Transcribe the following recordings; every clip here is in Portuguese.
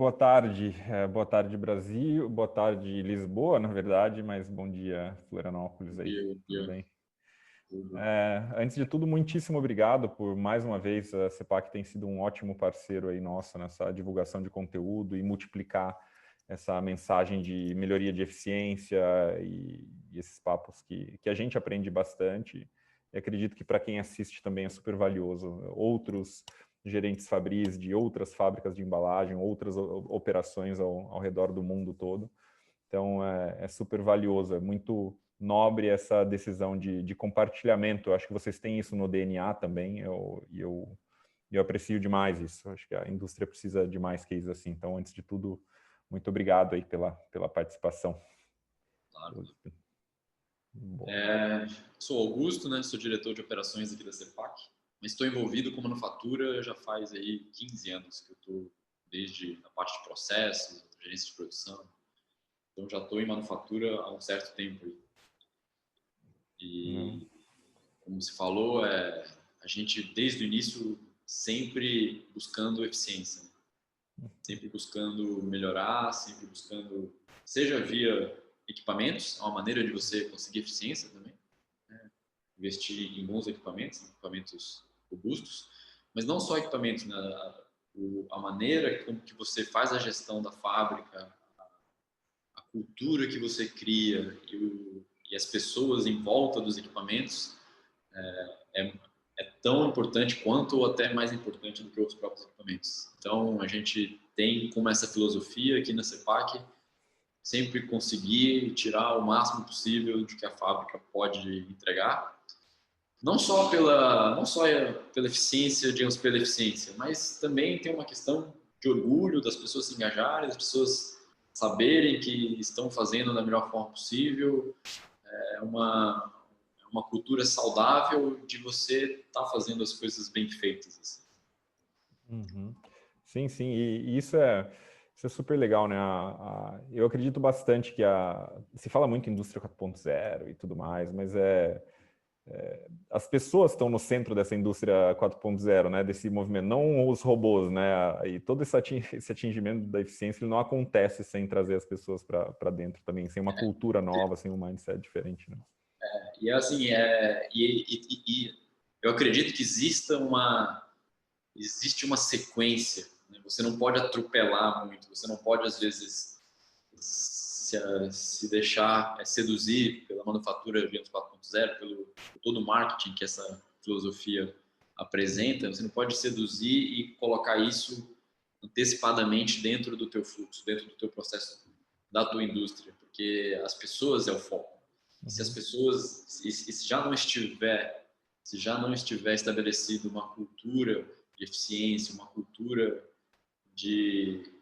Boa tarde, Brasil. Boa tarde, Lisboa, na verdade, mas bom dia, Florianópolis aí. Tudo bem? Antes de tudo, muitíssimo obrigado por mais uma vez. A CEPAC tem sido um ótimo parceiro aí nosso nessa divulgação de conteúdo e multiplicar essa mensagem de melhoria de eficiência e esses papos que a gente aprende bastante. E acredito que para quem assiste também é super valioso. Outros gerentes fabris de outras fábricas de embalagem, outras operações ao redor do mundo todo. Então, é super valioso, é muito nobre essa decisão de compartilhamento. Eu acho que vocês têm isso no DNA também, e eu aprecio demais isso. Eu acho que a indústria precisa de mais cases assim. Então, antes de tudo, muito obrigado aí pela participação. Claro. Sou Augusto, né? Sou diretor de operações aqui da CEPAC, mas estou envolvido com manufatura já faz aí 15 anos que eu estou, desde a parte de processos, gerência de produção. Então já estou em manufatura há um certo tempo aí. E como se falou, a gente desde o início sempre buscando eficiência, né? Sempre buscando melhorar, sempre buscando, seja via equipamentos, é uma maneira de você conseguir eficiência também, né? Investir em bons equipamentos robustos, mas não só equipamentos, né? A maneira como que você faz a gestão da fábrica, a cultura que você cria e as pessoas em volta dos equipamentos é tão importante quanto ou até mais importante do que os próprios equipamentos. Então, a gente tem como essa filosofia aqui na CEPAC sempre conseguir tirar o máximo possível de que a fábrica pode entregar, não só pela eficiência, digamos, pela eficiência, mas também tem uma questão de orgulho das pessoas se engajarem, das pessoas saberem que estão fazendo da melhor forma possível. É uma cultura saudável de você estar fazendo as coisas bem feitas. Assim. Uhum. Sim, sim, e isso é super legal, né? Eu acredito bastante que se fala muito em indústria 4.0 e tudo mais, mas as pessoas estão no centro dessa indústria 4.0, né? Desse movimento, não os robôs, né? E todo esse atingimento da eficiência ele não acontece sem trazer as pessoas para dentro também, sem uma cultura nova, sem um mindset diferente, né? E assim, eu acredito que existe uma sequência, né? Você não pode atropelar muito, você não pode às vezes se deixar seduzir pela manufatura 4.0, pelo todo o marketing que essa filosofia apresenta. Você não pode seduzir e colocar isso antecipadamente dentro do teu fluxo, dentro do teu processo, da tua indústria, porque as pessoas é o foco. Se as pessoas, se já não estiver estabelecido uma cultura de eficiência, uma cultura de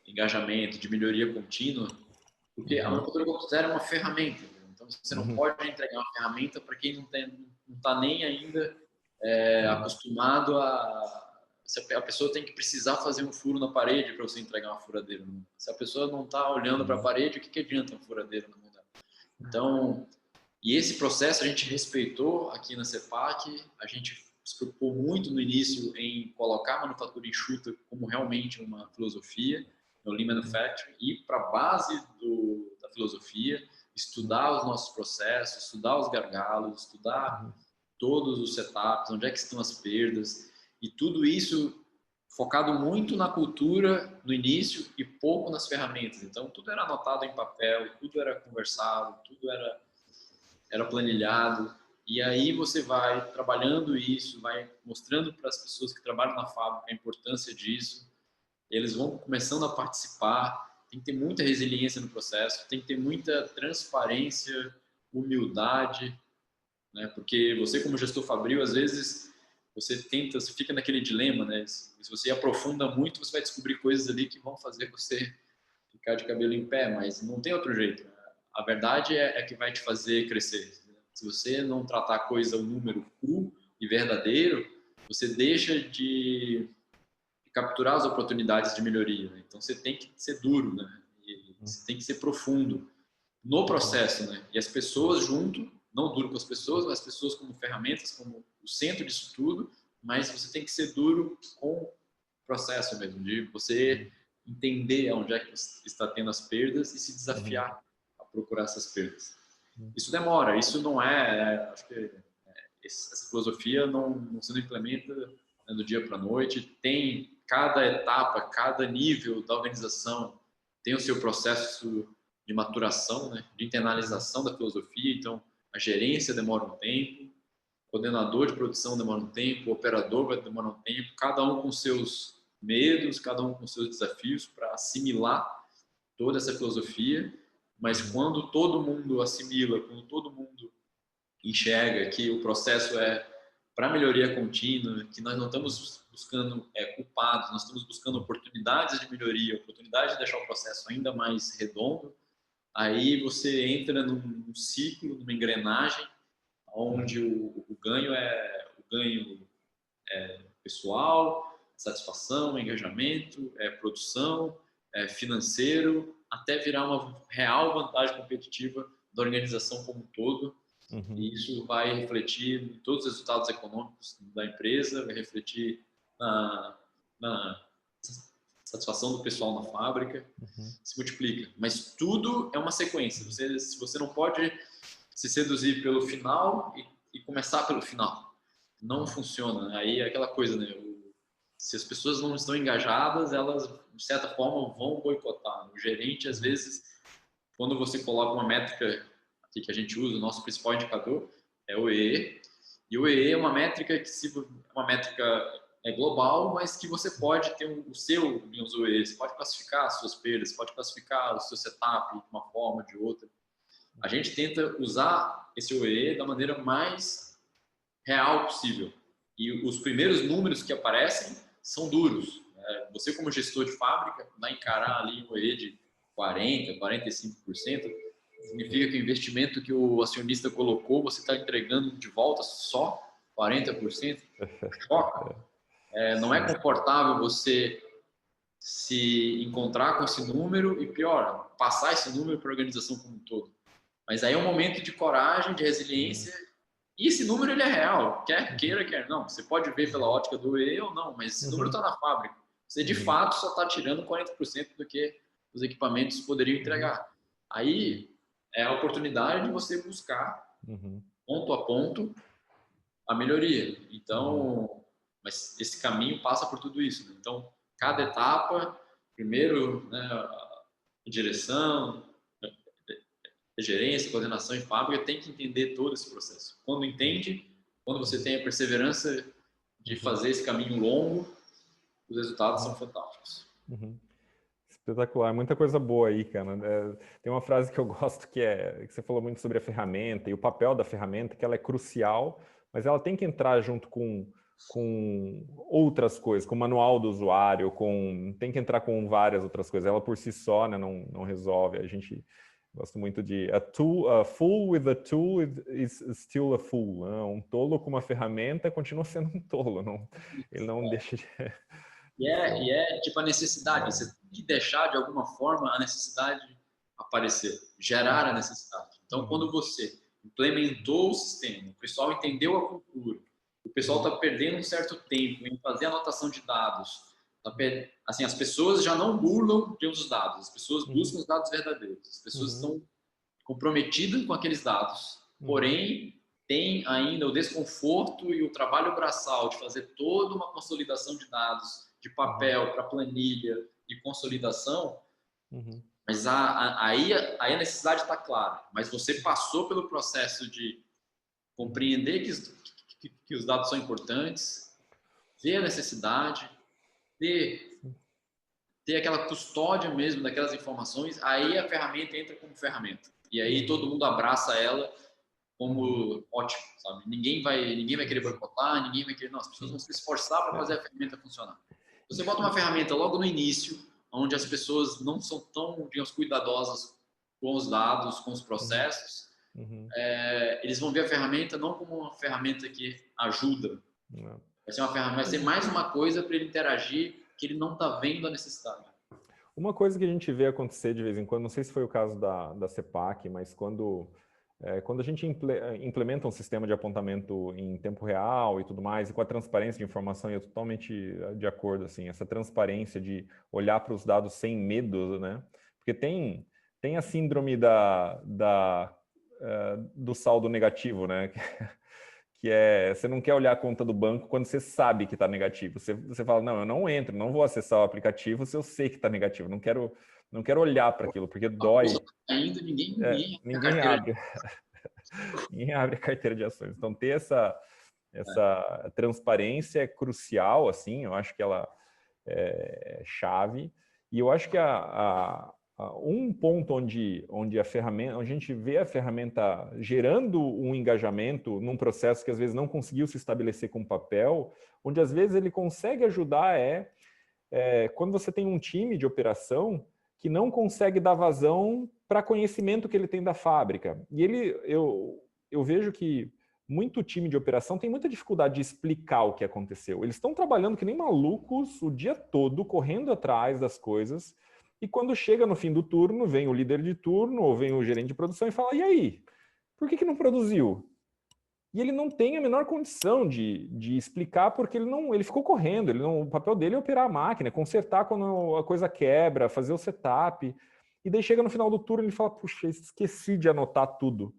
engajamento, de melhoria contínua, porque a manufatura 4.0 é uma ferramenta. Então, você não pode entregar uma ferramenta para quem não está nem ainda acostumado a... A pessoa tem que precisar fazer um furo na parede para você entregar uma furadeira. Se a pessoa não está olhando para a parede, o que adianta uma furadeira não mudar? Então, e esse processo a gente respeitou aqui na CEPAC, a gente se preocupou muito no início em colocar a manufatura enxuta como realmente uma filosofia, no Lean Manufacturing, e para a base da filosofia, estudar os nossos processos, estudar os gargalos, estudar todos os setups, onde é que estão as perdas, e tudo isso focado muito na cultura no início e pouco nas ferramentas. Então, tudo era anotado em papel, tudo era conversado, tudo era planilhado. E aí você vai trabalhando isso, vai mostrando para as pessoas que trabalham na fábrica a importância disso. Eles vão começando a participar. Tem que ter muita resiliência no processo, tem que ter muita transparência, humildade, né? Porque você, como gestor fabril, às vezes você fica naquele dilema, né? Se você aprofunda muito, você vai descobrir coisas ali que vão fazer você ficar de cabelo em pé, mas não tem outro jeito. A verdade é que vai te fazer crescer. Se você não tratar a coisa, o número cru e verdadeiro, você deixa de capturar as oportunidades de melhoria. Né? Então, você tem que ser duro, né? E você tem que ser profundo no processo, né? E as pessoas junto, não duro com as pessoas, mas as pessoas como ferramentas, como o centro disso tudo, mas você tem que ser duro com o processo mesmo, de você entender onde é que está tendo as perdas e se desafiar a procurar essas perdas. Isso demora, isso não acho que essa filosofia não se implementa, né, do dia para a noite. Tem cada etapa, cada nível da organização tem o seu processo de maturação, né, de internalização da filosofia. Então, a gerência demora um tempo, o coordenador de produção demora um tempo, o operador vai demorar um tempo, cada um com seus medos, cada um com seus desafios para assimilar toda essa filosofia. Mas quando todo mundo assimila, quando todo mundo enxerga que o processo é para melhoria contínua, que nós não estamos buscando culpados, nós estamos buscando oportunidades de melhoria, oportunidades de deixar o processo ainda mais redondo, aí você entra num ciclo, numa engrenagem, onde o ganho é pessoal, satisfação, engajamento, produção, financeiro, até virar uma real vantagem competitiva da organização como um todo. E isso vai refletir em todos os resultados econômicos da empresa, vai refletir na satisfação do pessoal na fábrica, se multiplica. Mas tudo é uma sequência. Se você não pode se seduzir pelo final e começar pelo final, não funciona. Aí é aquela coisa, né? Se as pessoas não estão engajadas, elas, de certa forma, vão boicotar. O gerente, às vezes, quando você coloca uma métrica aqui que a gente usa, o nosso principal indicador é o EE, e o EE é uma métrica que é uma métrica global, mas que você pode ter o seu, digamos, o EE, você pode classificar as suas perdas, você pode classificar o seu setup de uma forma, de outra. A gente tenta usar esse OEE da maneira mais real possível. E os primeiros números que aparecem são duros. Você, como gestor de fábrica, vai encarar ali um OEE de 40%, 45%, significa que o investimento que o acionista colocou, você está entregando de volta só 40%. Choca. Não é confortável você se encontrar com esse número e, pior, passar esse número para a organização como um todo. Mas aí é um momento de coragem, de resiliência, e esse número ele é real, quer queira, quer não. Você pode ver pela ótica do E ou não, mas esse número está na fábrica. Você de fato só está tirando 40% do que os equipamentos poderiam entregar. Aí é a oportunidade de você buscar, ponto a ponto, a melhoria. Então, mas esse caminho passa por tudo isso, né? Então, cada etapa, primeiro, né, a direção, a gerência, a coordenação em fábrica tem que entender todo esse processo. Quando entende, quando você tem a perseverança de fazer esse caminho longo, os resultados são fantásticos. Espetacular, muita coisa boa aí, cara. Tem uma frase que eu gosto que você falou muito sobre a ferramenta e o papel da ferramenta, que ela é crucial, mas ela tem que entrar junto com outras coisas, com o manual do usuário, tem que entrar com várias outras coisas. Ela por si só, né, não resolve. A gente gosta muito de a fool with a tool is still a fool. Né? Um tolo com uma ferramenta continua sendo um tolo. Ele não deixa de... E é tipo a necessidade. Você tem que deixar de alguma forma a necessidade aparecer, gerar a necessidade. Então, quando você implementou o sistema, o pessoal entendeu a cultura, o pessoal está perdendo um certo tempo em fazer anotação de dados. Assim, as pessoas já não burlam de os dados, as pessoas buscam os dados verdadeiros, as pessoas estão comprometidas com aqueles dados, porém tem ainda o desconforto e o trabalho braçal de fazer toda uma consolidação de dados de papel para planilha e consolidação. Mas aí a necessidade está clara, mas você passou pelo processo de compreender que os dados são importantes, ver a necessidade, ter aquela custódia mesmo daquelas informações, aí a ferramenta entra como ferramenta. E aí todo mundo abraça ela como ótimo, sabe? Ninguém vai querer boicotar, ninguém vai querer... Não, as pessoas vão se esforçar para fazer a ferramenta funcionar. Você bota uma ferramenta logo no início, onde as pessoas não são tão, digamos, cuidadosas com os dados, com os processos, eles vão ver a ferramenta não como uma ferramenta que ajuda. Vai ser mais uma coisa para ele interagir que ele não está vendo a necessidade. Uma coisa que a gente vê acontecer de vez em quando, não sei se foi o caso da CEPAC, mas quando quando a gente implementa um sistema de apontamento em tempo real e tudo mais, e com a transparência de informação, eu totalmente de acordo, assim, essa transparência de olhar para os dados sem medo, né? Porque tem a síndrome do saldo negativo, né? Que é, você não quer olhar a conta do banco quando você sabe que está negativo. Você fala, não, eu não entro, não vou acessar o aplicativo se eu sei que está negativo. Não quero olhar para aquilo, porque dói. Ainda ninguém abre. Ninguém abre a carteira de ações. Então, ter essa transparência é crucial, assim, eu acho que ela é chave. E eu acho que um ponto onde a gente vê a ferramenta gerando um engajamento num processo que às vezes não conseguiu se estabelecer com papel, onde às vezes ele consegue ajudar quando você tem um time de operação que não consegue dar vazão para conhecimento que ele tem da fábrica. E eu vejo que muito time de operação tem muita dificuldade de explicar o que aconteceu. Eles estão trabalhando que nem malucos o dia todo, correndo atrás das coisas, e quando chega no fim do turno, vem o líder de turno ou vem o gerente de produção e fala, e aí? Por que não produziu? E ele não tem a menor condição de explicar porque ele ficou correndo. O papel dele é operar a máquina, consertar quando a coisa quebra, fazer o setup. E daí chega no final do turno e ele fala, puxa, esqueci de anotar tudo.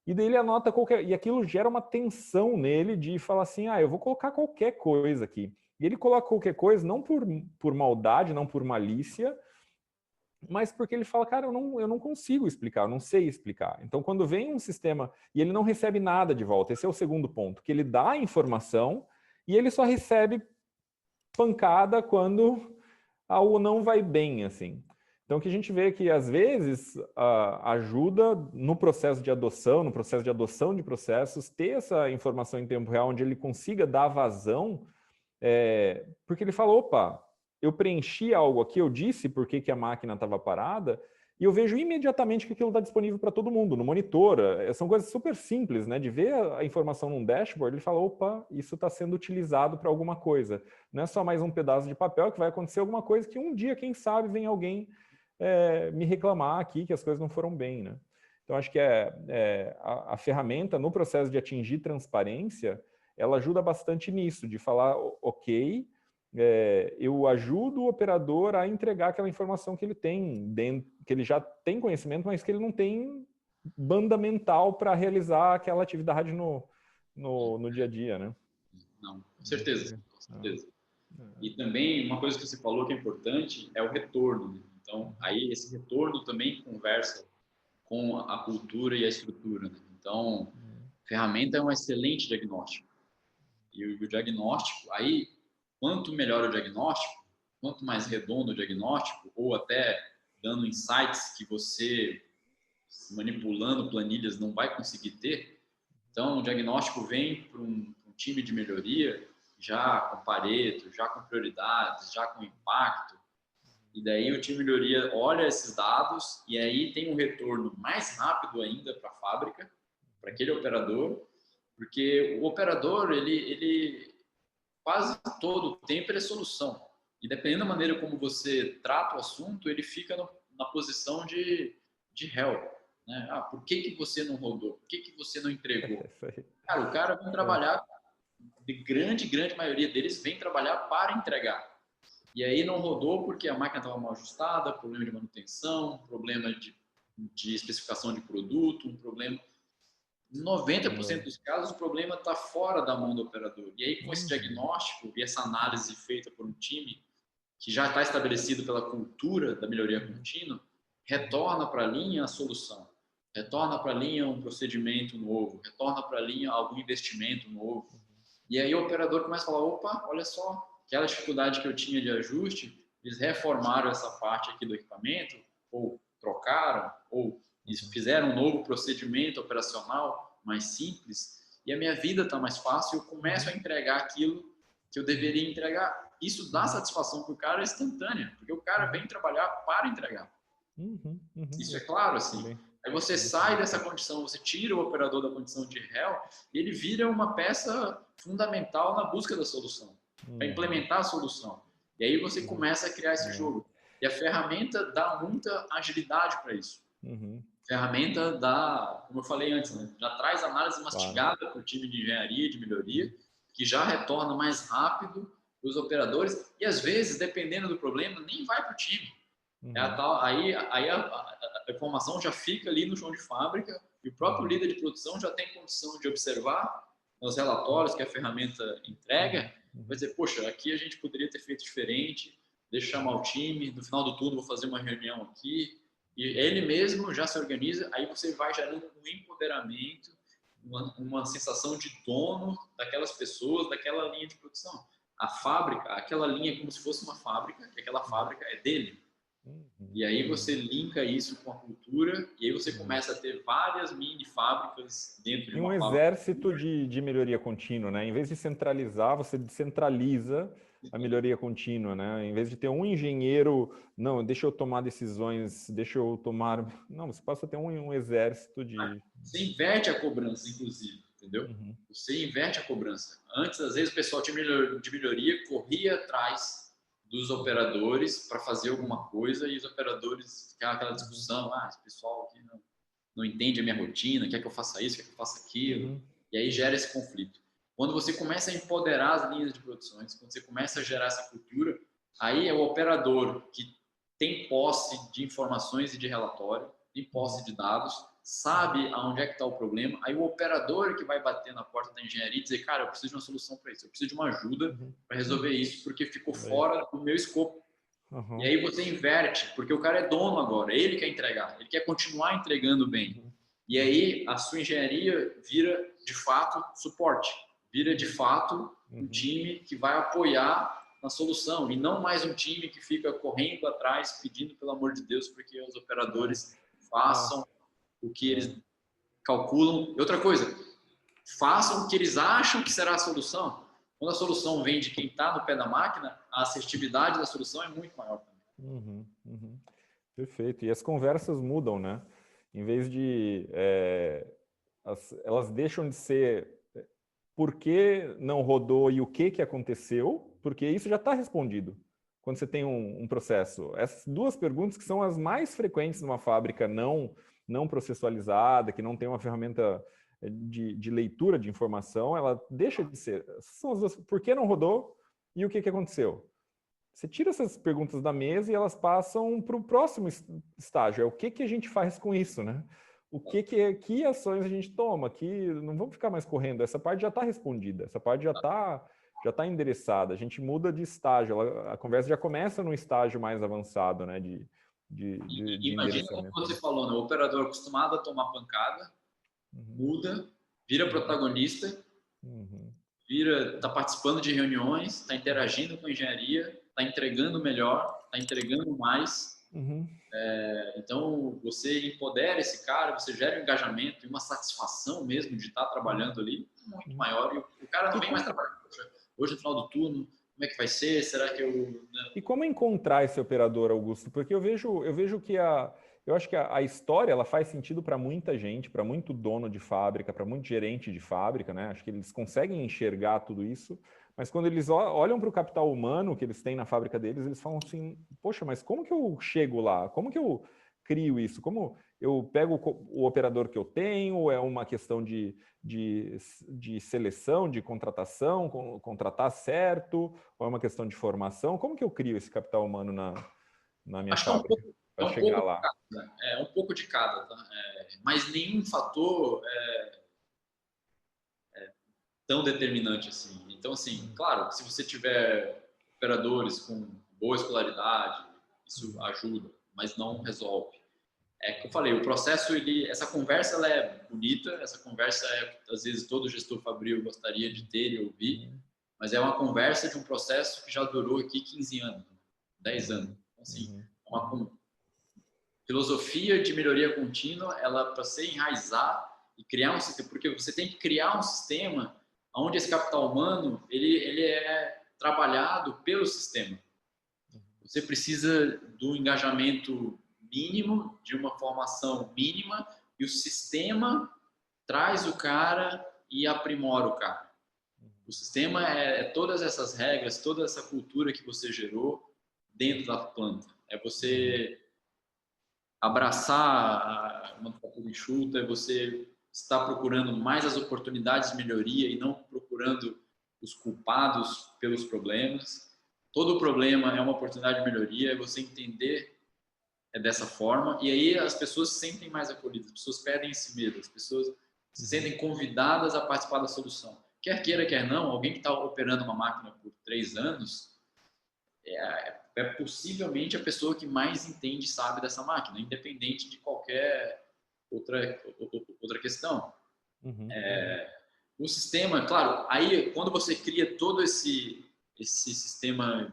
E daí ele anota e aquilo gera uma tensão nele de falar assim, eu vou colocar qualquer coisa aqui. E ele coloca qualquer coisa não por maldade, não por malícia, mas porque ele fala, cara, eu não consigo explicar, eu não sei explicar. Então, quando vem um sistema e ele não recebe nada de volta, esse é o segundo ponto, que ele dá a informação e ele só recebe pancada quando algo não vai bem, assim. Então, o que a gente vê é que, às vezes, ajuda no processo de adoção, de processos, ter essa informação em tempo real, onde ele consiga dar vazão, porque ele fala, opa, eu preenchi algo aqui, eu disse por que a máquina estava parada, e eu vejo imediatamente que aquilo está disponível para todo mundo, no monitor. São coisas super simples, né? De ver a informação num dashboard, ele fala, opa, isso está sendo utilizado para alguma coisa. Não é só mais um pedaço de papel que vai acontecer alguma coisa que um dia, quem sabe, vem alguém me reclamar aqui que as coisas não foram bem, né? Então, acho que a ferramenta, no processo de atingir transparência, ela ajuda bastante nisso, de falar, ok, eu ajudo o operador a entregar aquela informação que ele tem, que ele já tem conhecimento, mas que ele não tem banda mental para realizar aquela atividade no dia a dia, né? Não, com certeza, com certeza. E também, uma coisa que você falou que é importante é o retorno, né? Então, aí esse retorno também conversa com a cultura e a estrutura, né? Então, a ferramenta é um excelente diagnóstico. E o diagnóstico, aí, quanto melhor o diagnóstico, quanto mais redondo o diagnóstico, ou até dando insights que você, manipulando planilhas, não vai conseguir ter. Então, o diagnóstico vem para um time de melhoria, já com Pareto, já com prioridades, já com impacto. E daí o time de melhoria olha esses dados e aí tem um retorno mais rápido ainda para a fábrica, para aquele operador, porque o operador, ele quase todo o tempo ele é solução. E dependendo da maneira como você trata o assunto, ele fica na posição de réu. Né? Por que você não rodou? Por que você não entregou? Cara, o cara vem trabalhar, de grande maioria deles vem trabalhar para entregar. E aí não rodou porque a máquina estava mal ajustada, problema de manutenção, problema de especificação de produto, um problema... Em 90% dos casos, o problema está fora da mão do operador. E aí, com esse diagnóstico e essa análise feita por um time que já está estabelecido pela cultura da melhoria contínua, retorna para a linha a solução, retorna para a linha um procedimento novo, retorna para a linha algum investimento novo. E aí o operador começa a falar, opa, olha só, aquela dificuldade que eu tinha de ajuste, eles reformaram essa parte aqui do equipamento, ou trocaram, ou fizeram um novo procedimento operacional mais simples, e a minha vida está mais fácil, eu começo a entregar aquilo que eu deveria entregar. Isso dá satisfação para o cara instantânea, porque o cara vem trabalhar para entregar. Isso é claro, assim. Aí você sai dessa condição, você tira o operador da condição de réu, e ele vira uma peça fundamental na busca da solução, para implementar a solução. E aí você começa a criar esse jogo. E a ferramenta dá muita agilidade para isso. Ferramenta da, como eu falei antes, né? Já traz análise mastigada para o time de engenharia, de melhoria, que já retorna mais rápido os operadores e às vezes, dependendo do problema, nem vai para o time. É a tal, aí a informação já fica ali no chão de fábrica e o próprio líder de produção já tem condição de observar os relatórios que a ferramenta entrega, vai dizer, poxa, aqui a gente poderia ter feito diferente, deixa eu chamar o time, no final do turno vou fazer uma reunião aqui, e ele mesmo já se organiza, aí você vai gerando um empoderamento, uma sensação de dono daquelas pessoas, daquela linha de produção. A fábrica, aquela linha é como se fosse uma fábrica, que aquela fábrica é dele. E aí você linka isso com a cultura e aí você começa a ter várias mini fábricas dentro de uma fábrica. E um exército de melhoria contínua, né? Em vez de centralizar, você descentraliza a melhoria contínua, né? Em vez de ter um engenheiro, não, deixa eu tomar decisões, deixa eu tomar... Não, você passa a ter um exército de... Você inverte a cobrança, inclusive, entendeu? Você inverte a cobrança. Antes, às vezes, o pessoal de melhoria corria atrás dos operadores para fazer alguma coisa e os operadores ficavam aquela discussão, esse pessoal aqui não entende a minha rotina, quer que eu faça isso, quer que eu faça aquilo, e aí gera esse conflito. Quando você começa a empoderar as linhas de produções, quando você começa a gerar essa cultura, aí é o operador que tem posse de informações e de relatório, tem posse de dados, sabe aonde é que está o problema, aí o operador que vai bater na porta da engenharia e dizer, cara, eu preciso de uma solução para isso, eu preciso de uma ajuda para resolver isso, porque ficou fora do meu escopo. E aí você inverte, porque o cara é dono agora, ele quer entregar, ele quer continuar entregando bem. E aí a sua engenharia vira, de fato, suporte, vira, de fato, um time que vai apoiar na solução, e não mais um time que fica correndo atrás, pedindo, pelo amor de Deus, porque os operadores façam o que eles calculam. E outra coisa, façam o que eles acham que será a solução. Quando a solução vem de quem está no pé da máquina, a assertividade da solução é muito maior também. Perfeito. E as conversas mudam, né? Em vez de... elas deixam de ser por que não rodou e o que aconteceu, porque isso já está respondido quando você tem um processo. Essas duas perguntas que são as mais frequentes numa fábrica não processualizada, que não tem uma ferramenta de leitura de informação, ela deixa de ser. São as duas, por que não rodou e o que aconteceu? Você tira essas perguntas da mesa e elas passam para o próximo estágio. É o que a gente faz com isso, né? Que ações a gente toma? Que não vamos ficar mais correndo. Essa parte já está respondida. Essa parte já está endereçada. A gente muda de estágio. A conversa já começa num estágio mais avançado, né? De imagina como você falou, né? O operador acostumado a tomar pancada, muda, vira protagonista, está participando de reuniões, está interagindo com a engenharia, está entregando melhor, está entregando mais. Então, você empodera esse cara, você gera um engajamento e uma satisfação mesmo de estar trabalhando ali muito maior. E o cara não vem mais trabalhar. Hoje, no final do turno, como é que vai ser? Será que eu... E como encontrar esse operador, Augusto? Porque eu vejo que eu acho que a história ela faz sentido para muita gente, para muito dono de fábrica, para muito gerente de fábrica, né? Acho que eles conseguem enxergar tudo isso, mas quando eles olham para o capital humano que eles têm na fábrica deles, eles falam assim, poxa, mas como que eu chego lá? Como que eu crio isso? Como eu pego o operador que eu tenho? Ou é uma questão de seleção, de contratação, contratar certo? Ou é uma questão de formação? Como que eu crio esse capital humano na minha fábrica para chegar lá? É um pouco de cada, tá? Mas nenhum fator é tão determinante assim. Então, assim, claro, se você tiver operadores com boa escolaridade, isso ajuda, mas não resolve. É que eu falei, o processo, essa conversa ela é bonita, essa conversa às vezes todo gestor fabril gostaria de ter e ouvir, mas é uma conversa de um processo que já durou aqui 15 anos, 10 anos. Então, assim, uma filosofia de melhoria contínua, ela para se enraizar e criar um sistema, porque você tem que criar um sistema onde esse capital humano ele é trabalhado pelo sistema. Você precisa do engajamento mínimo, de uma formação mínima, e o sistema traz o cara e aprimora o cara. O sistema é todas essas regras, toda essa cultura que você gerou dentro da planta. É você abraçar a manufatura enxuta, é você estar procurando mais as oportunidades de melhoria e não procurando os culpados pelos problemas. Todo problema é uma oportunidade de melhoria, é você entender dessa forma, e aí as pessoas se sentem mais acolhidas, as pessoas perdem esse medo, as pessoas se sentem convidadas a participar da solução. Quer queira, quer não, alguém que está operando uma máquina por 3 anos é possivelmente a pessoa que mais entende e sabe dessa máquina, independente de qualquer outra questão. O sistema, claro, aí quando você cria todo esse sistema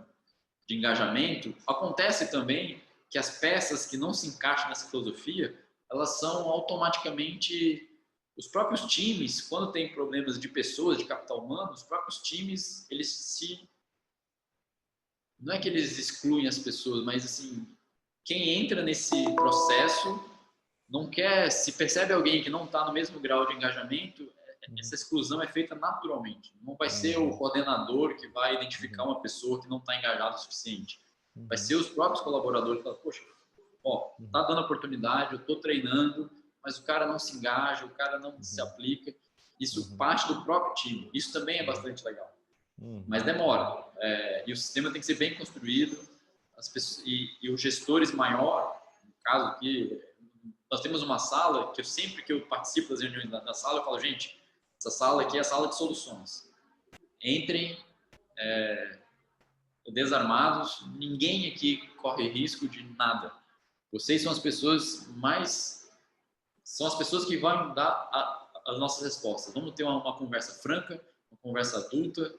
de engajamento, acontece também que as peças que não se encaixam nessa filosofia, elas são automaticamente os próprios times, quando tem problemas de pessoas, de capital humano, os próprios times, não é que eles excluem as pessoas, mas assim, quem entra nesse processo não quer, se percebe alguém que não está no mesmo grau de engajamento, essa exclusão é feita naturalmente. Não vai ser o coordenador que vai identificar uma pessoa que não está engajada o suficiente. Vai ser os próprios colaboradores que falam, poxa, tá dando oportunidade, eu estou treinando, mas o cara não se engaja, o cara não se aplica. Isso parte do próprio time. Isso também é bastante legal. Mas demora. E o sistema tem que ser bem construído. As pessoas, e os gestores maior, no caso aqui, nós temos uma sala que sempre que eu participo das reuniões da sala, eu falo, gente, essa sala aqui é a sala de soluções. Entrem desarmados, ninguém aqui corre risco de nada. Vocês são as pessoas que vão dar as nossas respostas. Vamos ter uma conversa franca, uma conversa adulta,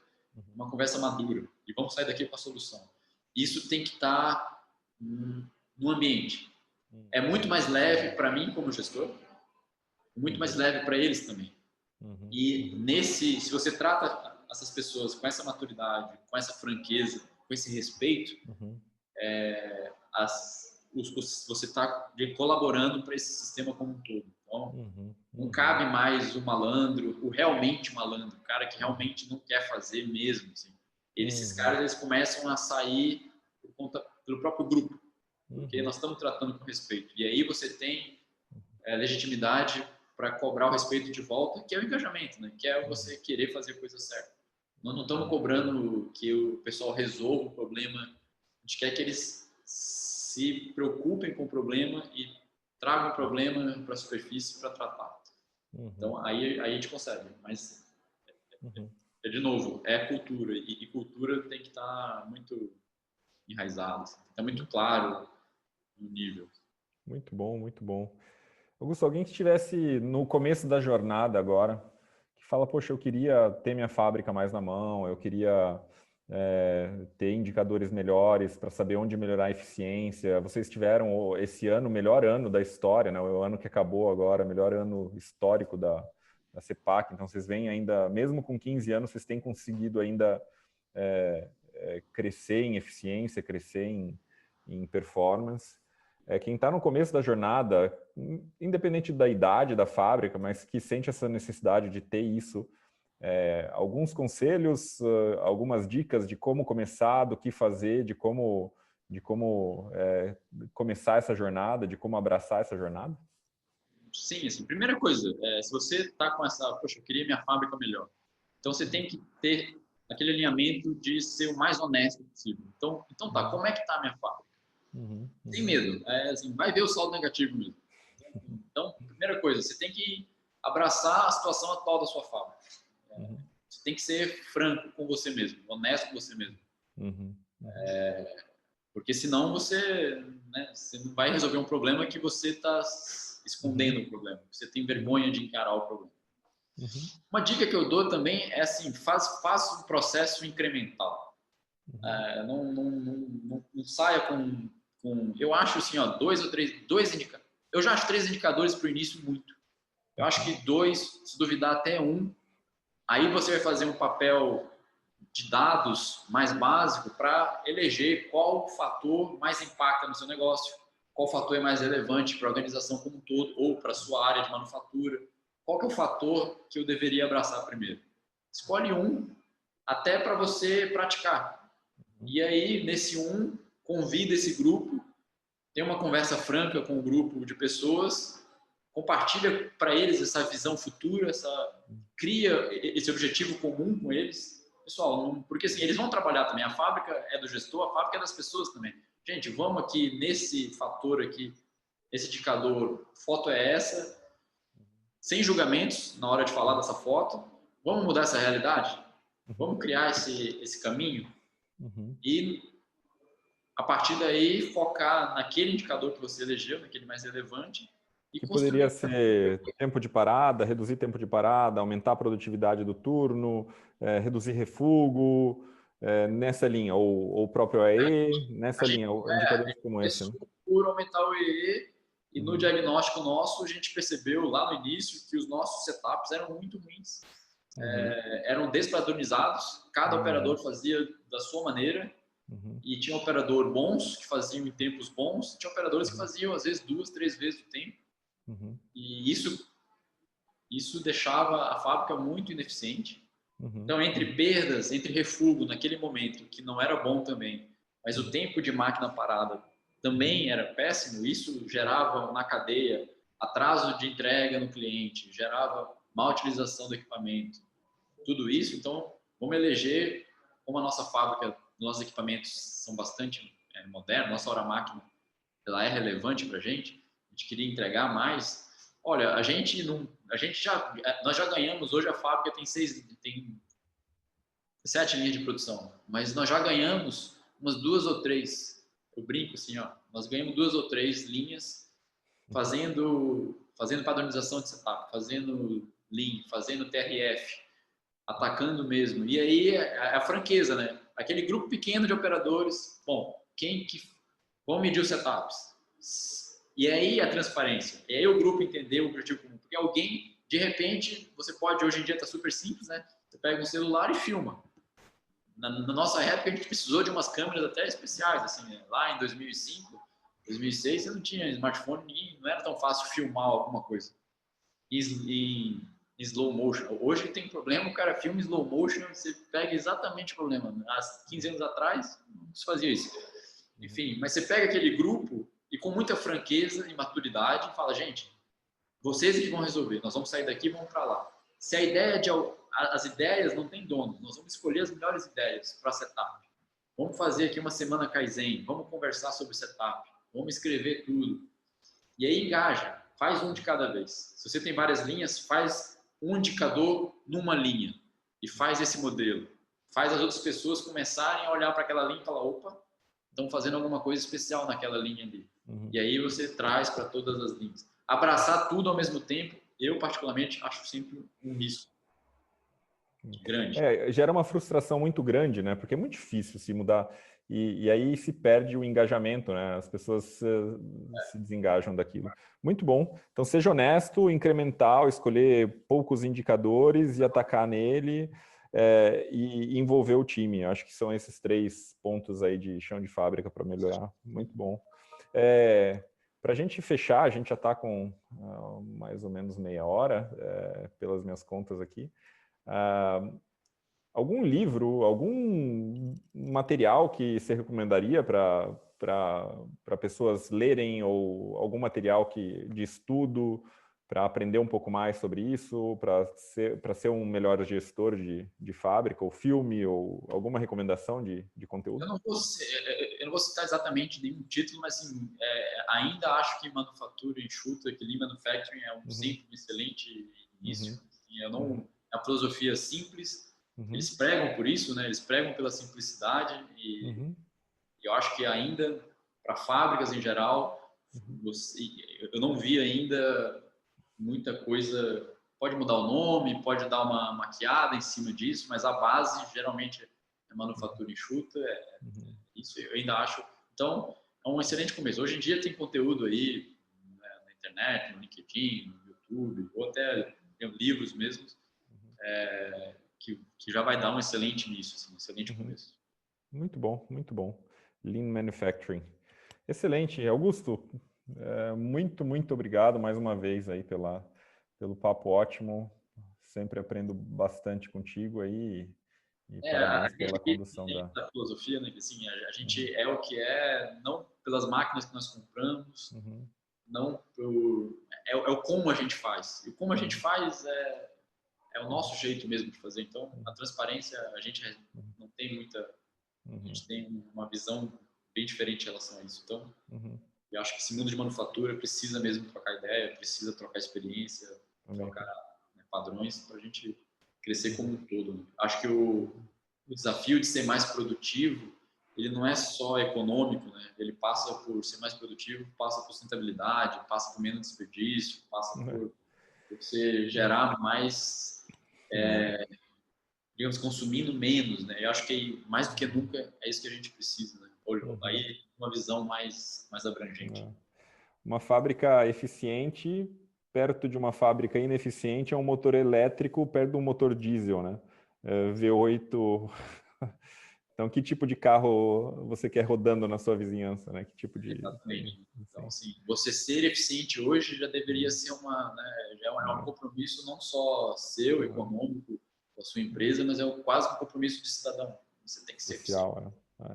uma conversa madura e vamos sair daqui com a solução. Isso tem que estar no ambiente. É muito mais leve para mim como gestor, muito mais leve para eles também. E se você trata essas pessoas com essa maturidade, com essa franqueza, com esse respeito, você está colaborando para esse sistema como um todo. Então, não cabe mais o malandro, o realmente malandro, o cara que realmente não quer fazer mesmo. Assim. Esses caras eles começam a sair pelo próprio grupo, porque nós estamos tratando com respeito. E aí você tem legitimidade para cobrar o respeito de volta, que é o engajamento, né? Que é você querer fazer a coisa certa. Nós não estamos cobrando que o pessoal resolva o problema, a gente quer que eles se preocupem com o problema e tragam o problema para a superfície para tratar. Então, aí a gente consegue, mas de novo, é cultura, e cultura tem que estar muito enraizada, assim, está muito claro no nível. Muito bom, muito bom. Augusto, alguém que estivesse no começo da jornada agora, que fala, poxa, eu queria ter minha fábrica mais na mão, eu queria ter indicadores melhores para saber onde melhorar a eficiência. Vocês tiveram esse ano o melhor ano da história, né? O ano que acabou agora, melhor ano histórico da CEPAC. Então, vocês veem ainda, mesmo com 15 anos, vocês têm conseguido ainda crescer em eficiência, crescer em performance. Quem está no começo da jornada, independente da idade da fábrica, mas que sente essa necessidade de ter isso, alguns conselhos, algumas dicas de como começar, do que fazer, de como começar essa jornada, de como abraçar essa jornada? Sim, assim, primeira coisa, se você está com essa, poxa, eu queria minha fábrica melhor, então você tem que ter aquele alinhamento de ser o mais honesto possível. Então tá, como é que está a minha fábrica? Sem medo, assim, vai ver o saldo negativo mesmo. Então, primeira coisa, você tem que abraçar a situação atual da sua fábrica. Você tem que ser franco com você mesmo, honesto com você mesmo. Porque senão você não vai resolver um problema que você está escondendo o problema. Você tem vergonha de encarar o problema. Uma dica que eu dou também é assim, faça um processo incremental. Não saia com eu acho assim, ó, 2 ou 3 indicadores. Eu já acho 3 indicadores para o início muito. Eu acho que 2, se duvidar até 1. Aí você vai fazer um papel de dados mais básico para eleger qual fator mais impacta no seu negócio, qual fator é mais relevante para a organização como um todo ou para a sua área de manufatura. Qual que é o fator que eu deveria abraçar primeiro? Escolhe um até para você praticar. E aí, nesse convida esse grupo tem uma conversa franca com um grupo de pessoas, compartilha para eles essa visão futura, cria esse objetivo comum com eles. Pessoal, porque assim, eles vão trabalhar também, a fábrica é do gestor, a fábrica é das pessoas também. Gente, vamos aqui nesse fator aqui, esse indicador, foto é essa, sem julgamentos na hora de falar dessa foto, vamos mudar essa realidade? Vamos criar esse caminho? E a partir daí focar naquele indicador que você elegeu, naquele mais relevante, e que poderia ser tempo de parada, reduzir tempo de parada, aumentar a produtividade do turno, reduzir refúgio, nessa linha, ou o próprio EE, nessa linha, indicadores como esse. Por aumentar o EE, e no diagnóstico nosso, a gente percebeu lá no início que os nossos setups eram muito ruins. Eram despadronizados, cada operador fazia da sua maneira, e tinha operador bons que faziam em tempos bons, tinha operadores que faziam às vezes 2, 3 vezes o tempo. E isso deixava a fábrica muito ineficiente. Então, entre perdas, entre refúgio naquele momento, que não era bom também, mas o tempo de máquina parada também era péssimo, isso gerava na cadeia atraso de entrega no cliente, gerava má utilização do equipamento, tudo isso. Então, vamos eleger, como a nossa fábrica, nossos equipamentos são bastante modernos, nossa hora máquina ela é relevante para a gente queria entregar mais. Olha, nós já ganhamos, hoje a fábrica tem 7 linhas de produção, mas nós já ganhamos umas 2 ou 3, eu brinco assim, ó, nós ganhamos 2 ou 3 linhas fazendo padronização de setup, fazendo Lean, fazendo TRF, atacando mesmo. E aí a franqueza, né? Aquele grupo pequeno de operadores, bom, vão medir os setups. E aí a transparência, e aí o grupo entender o objetivo comum, porque alguém, de repente, você pode, hoje em dia está super simples, né? Você pega um celular e filma. Na nossa época, a gente precisou de umas câmeras até especiais, assim, né? Lá em 2005, 2006, você não tinha smartphone, não era tão fácil filmar alguma coisa em slow motion. Hoje tem problema, o cara filma em slow motion, você pega exatamente o problema. Há 15 anos atrás, não se fazia isso. Enfim, mas você pega aquele grupo e com muita franqueza e maturidade fala, gente, vocês que vão resolver, nós vamos sair daqui e vamos para lá. Se a ideia as ideias não tem dono, nós vamos escolher as melhores ideias para setup. Vamos fazer aqui uma semana Kaizen, vamos conversar sobre setup, vamos escrever tudo. E aí engaja, faz um de cada vez. Se você tem várias linhas, faz um indicador numa linha e faz esse modelo. Faz as outras pessoas começarem a olhar para aquela linha e falar, opa, estão fazendo alguma coisa especial naquela linha ali. E aí você traz para todas as linhas. Abraçar tudo ao mesmo tempo, eu particularmente acho sempre um risco grande. Gera uma frustração muito grande, né? Porque é muito difícil se mudar e aí se perde o engajamento, né? As pessoas se desengajam daquilo. Muito bom. Então seja honesto, incremental, escolher poucos indicadores e atacar nele. E envolver o time. Acho que são esses 3 pontos aí de chão de fábrica para melhorar. Muito bom. Para a gente fechar, a gente já está com mais ou menos meia hora, pelas minhas contas aqui. Algum livro, algum material que você recomendaria para pessoas lerem, ou algum material de estudo para aprender um pouco mais sobre isso, para ser um melhor gestor de fábrica, ou filme, ou alguma recomendação de conteúdo? Eu não vou citar exatamente nenhum título, mas assim, ainda acho que Manufatura Enxuta, que Lean Manufacturing é um sempre excelente início. Assim, a filosofia simples, eles pregam por isso, né? Eles pregam pela simplicidade e eu acho que ainda, para fábricas em geral, eu não vi ainda muita coisa. Pode mudar o nome, pode dar uma maquiada em cima disso, mas a base geralmente é manufatura enxuta. Isso eu ainda acho. Então, é um excelente começo. Hoje em dia tem conteúdo aí, né, na internet, no LinkedIn, no YouTube, ou até tem livros mesmos, que já vai dar um excelente início, assim, um excelente começo. Muito bom, muito bom. Lean Manufacturing. Excelente. Augusto, muito, muito obrigado mais uma vez aí pelo papo ótimo. Sempre aprendo bastante contigo aí. E parabéns pela condução da filosofia, né? Que assim, a gente é o que é, não pelas máquinas que nós compramos, não é o como a gente faz. E o como a gente faz é o nosso jeito mesmo de fazer. Então, a transparência, a gente não tem muita... A gente tem uma visão bem diferente em relação a isso. Então, eu acho que esse mundo de manufatura precisa mesmo trocar ideia, precisa trocar experiência, trocar, né, padrões para a gente crescer como um todo. Né? Acho que o desafio de ser mais produtivo, ele não é só econômico, né? Ele passa por ser mais produtivo, passa por sustentabilidade, passa por menos desperdício, passa por você gerar mais, digamos, consumindo menos, né? Eu acho que mais do que nunca é isso que a gente precisa, né? Aí uma visão mais abrangente. Uma fábrica eficiente perto de uma fábrica ineficiente é um motor elétrico perto de um motor diesel, né? V8. Então, que tipo de carro você quer rodando na sua vizinhança, né? Que tipo de... Exatamente. Então, assim, você ser eficiente hoje já deveria ser né, já é um compromisso não só seu, econômico, da sua empresa, mas é quase um compromisso de cidadão. Você tem que ser social,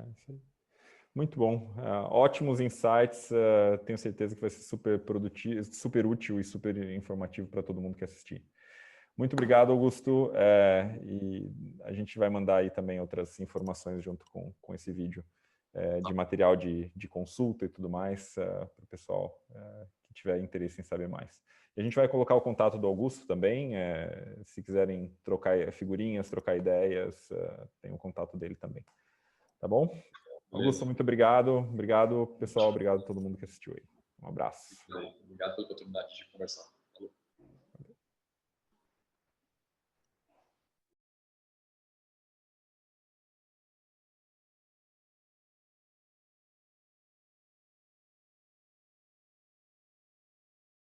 eficiente. Muito bom. Ótimos insights. Tenho certeza que vai ser super produtivo, super útil e super informativo para todo mundo que assistir. Muito obrigado, Augusto. E a gente vai mandar aí também outras informações junto com esse vídeo de material de consulta e tudo mais para o pessoal que tiver interesse em saber mais. E a gente vai colocar o contato do Augusto também. Se quiserem trocar figurinhas, trocar ideias, tem o contato dele também. Tá bom? Augusto, muito obrigado. Obrigado, pessoal. Obrigado a todo mundo que assistiu aí. Um abraço. Obrigado pela oportunidade de conversar.